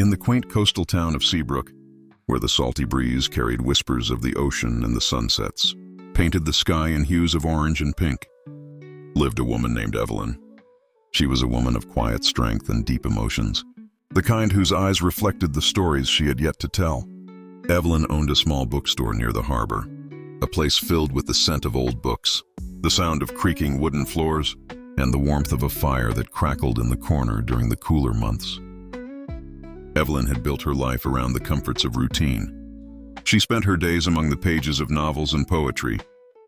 In the quaint coastal town of Seabrook, where the salty breeze carried whispers of the ocean and the sunsets, painted the sky in hues of orange and pink, lived a woman named Evelyn. She was a woman of quiet strength and deep emotions, the kind whose eyes reflected the stories she had yet to tell. Evelyn owned a small bookstore near the harbor, a place filled with the scent of old books, the sound of creaking wooden floors, and the warmth of a fire that crackled in the corner during the cooler months. Evelyn had built her life around the comforts of routine. She spent her days among the pages of novels and poetry,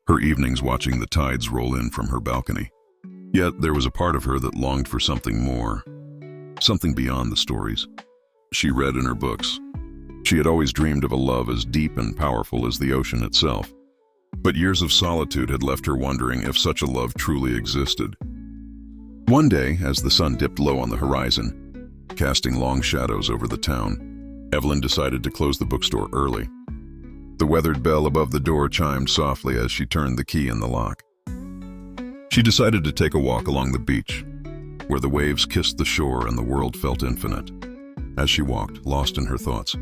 her evenings watching the tides roll in from her balcony. Yet there was a part of her that longed for something more, something beyond the stories she read in her books. She had always dreamed of a love as deep and powerful as the ocean itself. But years of solitude had left her wondering if such a love truly existed. One day, as the sun dipped low on the horizon, casting long shadows over the town, Evelyn decided to close the bookstore early. The weathered bell above the door chimed softly as she turned the key in the lock. She decided to take a walk along the beach, where the waves kissed the shore and the world felt infinite. As she walked, lost in her thoughts,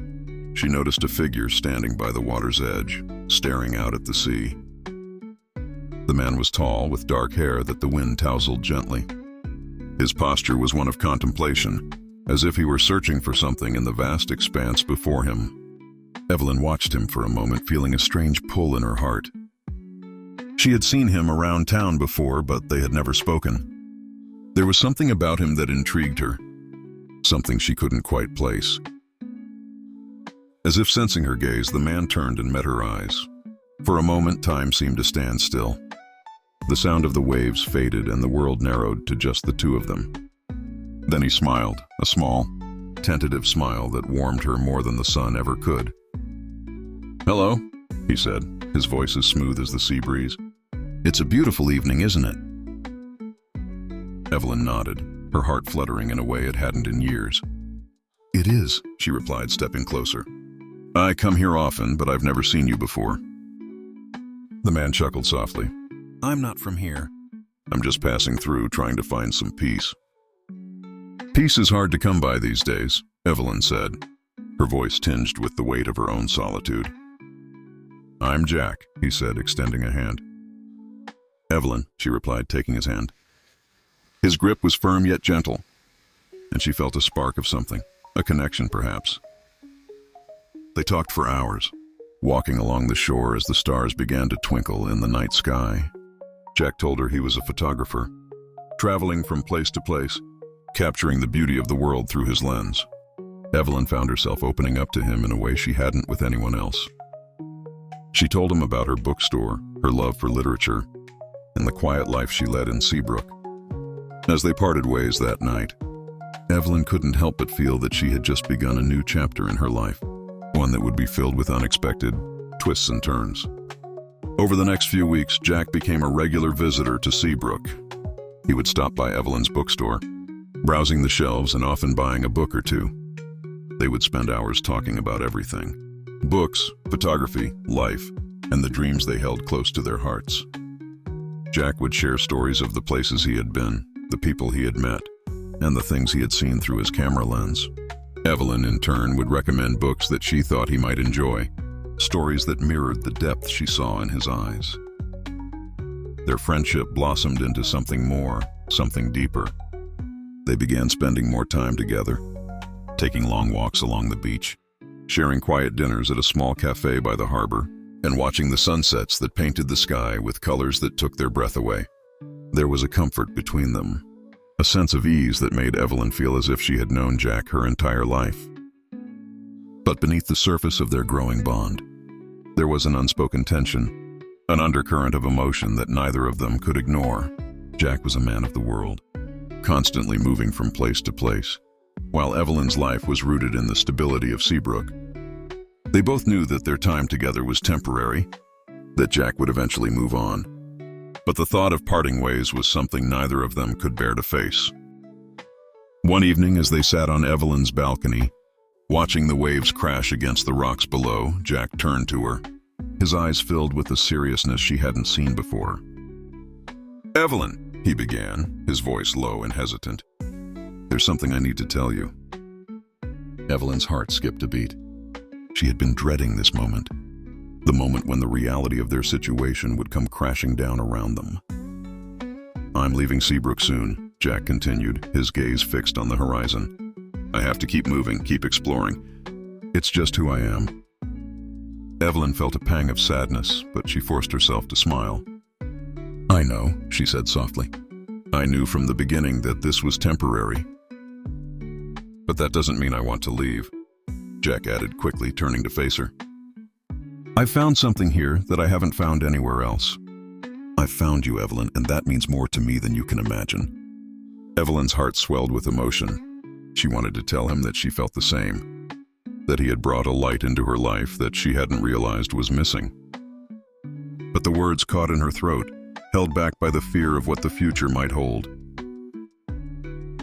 she noticed a figure standing by the water's edge, staring out at the sea. The man was tall, with dark hair that the wind tousled gently. His posture was one of contemplation, as if he were searching for something in the vast expanse before him. Evelyn watched him for a moment, feeling a strange pull in her heart. She had seen him around town before, but they had never spoken. There was something about him that intrigued her, something she couldn't quite place. As if sensing her gaze, the man turned and met her eyes. For a moment, time seemed to stand still. The sound of the waves faded and the world narrowed to just the two of them. Then he smiled, a small, tentative smile that warmed her more than the sun ever could. "Hello," he said, his voice as smooth as the sea breeze. "It's a beautiful evening, isn't it?" Evelyn nodded, her heart fluttering in a way it hadn't in years. "It is," she replied, stepping closer. "I come here often, but I've never seen you before." The man chuckled softly. "I'm not from here. I'm just passing through, trying to find some peace." "Peace is hard to come by these days," Evelyn said, her voice tinged with the weight of her own solitude. "I'm Jack," he said, extending a hand. "Evelyn," she replied, taking his hand. His grip was firm yet gentle, and she felt a spark of something, a connection perhaps. They talked for hours, walking along the shore as the stars began to twinkle in the night sky. Jack told her he was a photographer, traveling from place to place, capturing the beauty of the world through his lens. Evelyn found herself opening up to him in a way she hadn't with anyone else. She told him about her bookstore, her love for literature, and the quiet life she led in Seabrook. As they parted ways that night, Evelyn couldn't help but feel that she had just begun a new chapter in her life, one that would be filled with unexpected twists and turns. Over the next few weeks, Jack became a regular visitor to Seabrook. He would stop by Evelyn's bookstore, browsing the shelves and often buying a book or two. They would spend hours talking about everything: books, photography, life, and the dreams they held close to their hearts. Jack would share stories of the places he had been, the people he had met, and the things he had seen through his camera lens. Evelyn, in turn, would recommend books that she thought he might enjoy, stories that mirrored the depth she saw in his eyes. Their friendship blossomed into something more, something deeper. They began spending more time together, taking long walks along the beach, sharing quiet dinners at a small cafe by the harbor, and watching the sunsets that painted the sky with colors that took their breath away. There was a comfort between them, a sense of ease that made Evelyn feel as if she had known Jack her entire life. But beneath the surface of their growing bond, there was an unspoken tension, an undercurrent of emotion that neither of them could ignore. Jack was a man of the world, constantly moving from place to place, while Evelyn's life was rooted in the stability of Seabrook. They both knew that their time together was temporary, that Jack would eventually move on. But the thought of parting ways was something neither of them could bear to face. One evening, as they sat on Evelyn's balcony, watching the waves crash against the rocks below, Jack turned to her, his eyes filled with a seriousness she hadn't seen before. "Evelyn," he began, his voice low and hesitant, "there's something I need to tell you." Evelyn's heart skipped a beat. She had been dreading this moment. The moment when the reality of their situation would come crashing down around them. "I'm leaving Seabrook soon," Jack continued, his gaze fixed on the horizon. "I have to keep moving, keep exploring. It's just who I am." Evelyn felt a pang of sadness, but she forced herself to smile. "I know," she said softly. "I knew from the beginning that this was temporary. But that doesn't mean I want to leave," Jack added quickly, turning to face her. "I've found something here that I haven't found anywhere else. I've found you, Evelyn, and that means more to me than you can imagine." Evelyn's heart swelled with emotion. She wanted to tell him that she felt the same, that he had brought a light into her life that she hadn't realized was missing. But the words caught in her throat, held back by the fear of what the future might hold.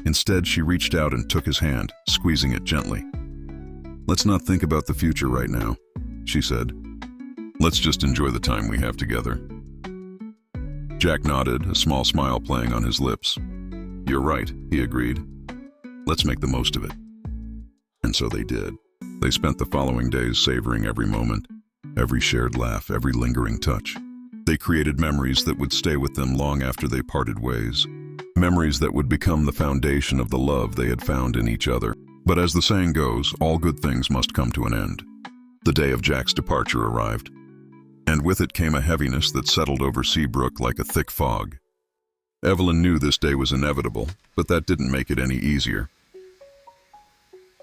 Instead, she reached out and took his hand, squeezing it gently. "Let's not think about the future right now," she said. "Let's just enjoy the time we have together." Jack nodded, a small smile playing on his lips. "You're right," he agreed. "Let's make the most of it." And so they did. They spent the following days savoring every moment, every shared laugh, every lingering touch. They created memories that would stay with them long after they parted ways. Memories that would become the foundation of the love they had found in each other. But as the saying goes, all good things must come to an end. The day of Jack's departure arrived, and with it came a heaviness that settled over Seabrook like a thick fog. Evelyn knew this day was inevitable, but that didn't make it any easier.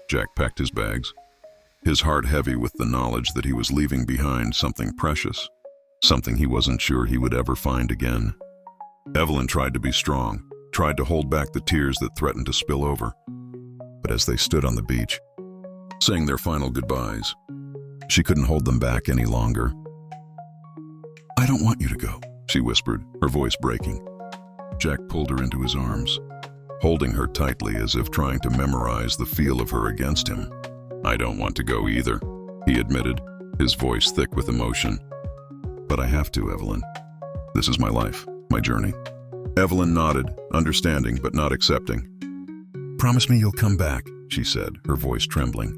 Jack packed his bags, his heart heavy with the knowledge that he was leaving behind something precious, something he wasn't sure he would ever find again. Evelyn tried to be strong, tried to hold back the tears that threatened to spill over. But as they stood on the beach, saying their final goodbyes, she couldn't hold them back any longer. "I don't want you to go," she whispered, her voice breaking. Jack pulled her into his arms, holding her tightly as if trying to memorize the feel of her against him. "I don't want to go either," he admitted, his voice thick with emotion. "But I have to, Evelyn. This is my life, my journey." Evelyn nodded, understanding but not accepting. "Promise me you'll come back," she said, her voice trembling.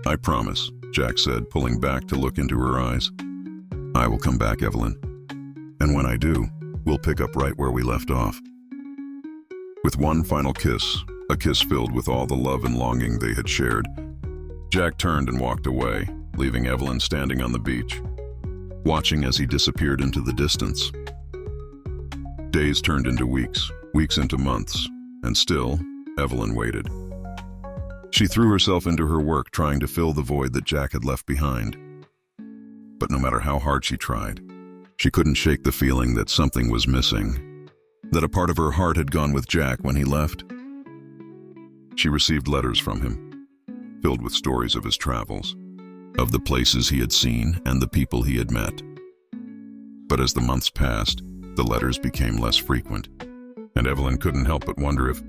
"I promise," Jack said, pulling back to look into her eyes. "I will come back, Evelyn. And when I do, we'll pick up right where we left off." With one final kiss, a kiss filled with all the love and longing they had shared, Jack turned and walked away, leaving Evelyn standing on the beach, watching as he disappeared into the distance. Days turned into weeks, weeks into months, and still, Evelyn waited. She threw herself into her work, trying to fill the void that Jack had left behind. But no matter how hard she tried, she couldn't shake the feeling that something was missing, that a part of her heart had gone with Jack when he left. She received letters from him, filled with stories of his travels, of the places he had seen and the people he had met. But as the months passed, the letters became less frequent, and Evelyn couldn't help but wonder if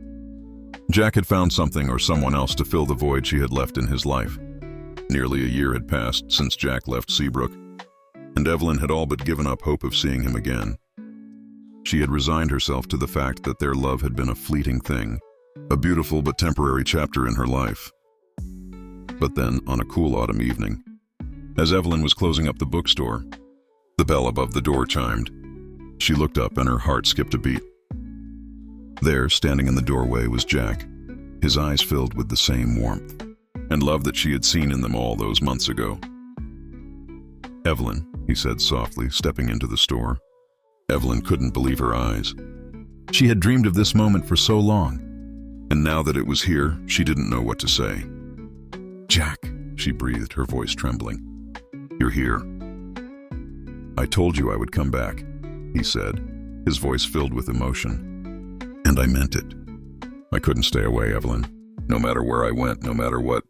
Jack had found something or someone else to fill the void she had left in his life. Nearly a year had passed since Jack left Seabrook, and Evelyn had all but given up hope of seeing him again. She had resigned herself to the fact that their love had been a fleeting thing, a beautiful but temporary chapter in her life. But then, on a cool autumn evening, as Evelyn was closing up the bookstore, the bell above the door chimed. She looked up and her heart skipped a beat. There, standing in the doorway, was Jack, his eyes filled with the same warmth and love that she had seen in them all those months ago. "Evelyn," he said softly, stepping into the store. Evelyn couldn't believe her eyes. She had dreamed of this moment for so long, and now that it was here, she didn't know what to say. "Jack," she breathed, her voice trembling. "You're here." "I told you I would come back," he said, his voice filled with emotion. "And I meant it. I couldn't stay away, Evelyn. No matter where I went, no matter what